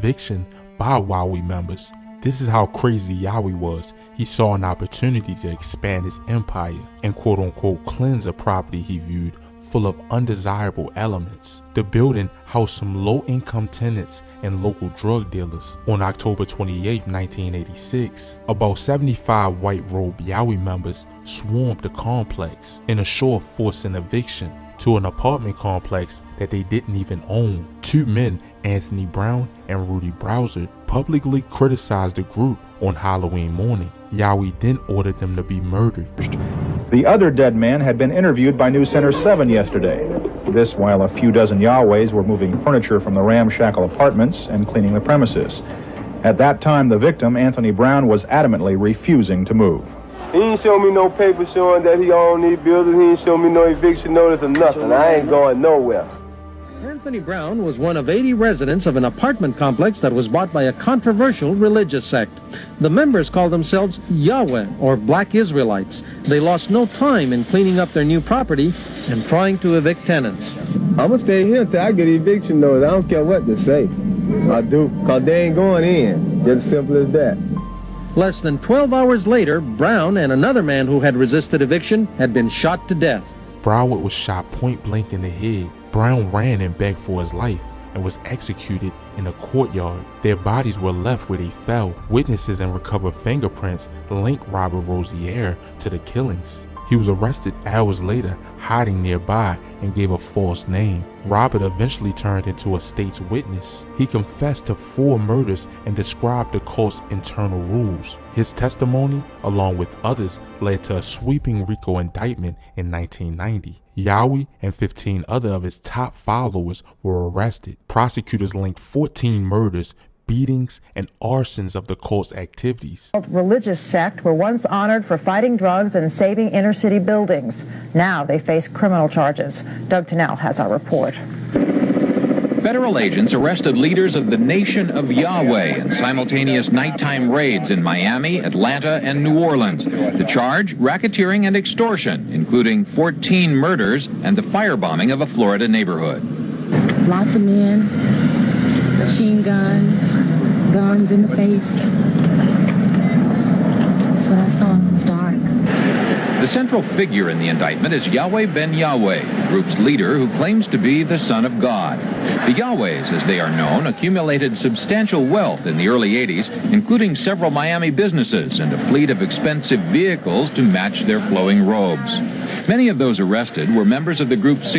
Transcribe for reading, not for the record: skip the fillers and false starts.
eviction by Yahweh members. This is how crazy Yahweh was. He saw an opportunity to expand his empire and quote-unquote cleanse a property he viewed full of undesirable elements. The building housed some low-income tenants and local drug dealers. On October 28, 1986, about 75 white-robed Yahweh members swarmed the complex in a show of force and eviction to an apartment complex that they didn't even own. Two men, Anthony Brown and Rudy Browser, publicly criticized the group on Halloween morning. Yahweh then ordered them to be murdered. The other dead man had been interviewed by News Center 7 yesterday. This while a few dozen Yahwehs were moving furniture from the ramshackle apartments and cleaning the premises. At that time, the victim, Anthony Brown, was adamantly refusing to move. He ain't show me no paper showing that he owned these buildings. He ain't show me no eviction notice or nothing. I ain't going nowhere. Anthony Brown was one of 80 residents of an apartment complex that was bought by a controversial religious sect. The members called themselves Yahweh, or Black Israelites. They lost no time in cleaning up their new property and trying to evict tenants. I'm going to stay here until I get eviction notice. I don't care what they say. I do, because they ain't going in. Just simple as that. Less than 12 hours later, Brown and another man who had resisted eviction had been shot to death. Broward was shot point blank in the head. Brown ran and begged for his life and was executed in a courtyard. Their bodies were left where they fell. Witnesses and recovered fingerprints linked Robert Rozier to the killings. He was arrested hours later, hiding nearby, and gave a false name. Robert eventually turned into a state's witness. He confessed to 4 murders and described the cult's internal rules. His testimony, along with others, led to a sweeping RICO indictment in 1990. Yahweh and 15 other of his top followers were arrested. Prosecutors linked 14 murders, beatings, and arsons of the cult's activities. Religious sect were once honored for fighting drugs and saving inner city buildings. Now they face criminal charges. Doug Tennell has our report. Federal agents arrested leaders of the Nation of Yahweh in simultaneous nighttime raids in Miami, Atlanta, and New Orleans. The charge, racketeering and extortion, including 14 murders and the firebombing of a Florida neighborhood. Lots of men, machine guns, guns in the face. That's what I saw. It's dark. The central figure in the indictment is Yahweh ben Yahweh, the group's leader who claims to be the Son of God. The Yahwehs, as they are known, accumulated substantial wealth in the early 80s, including several Miami businesses and a fleet of expensive vehicles to match their flowing robes. Many of those arrested were members of the group's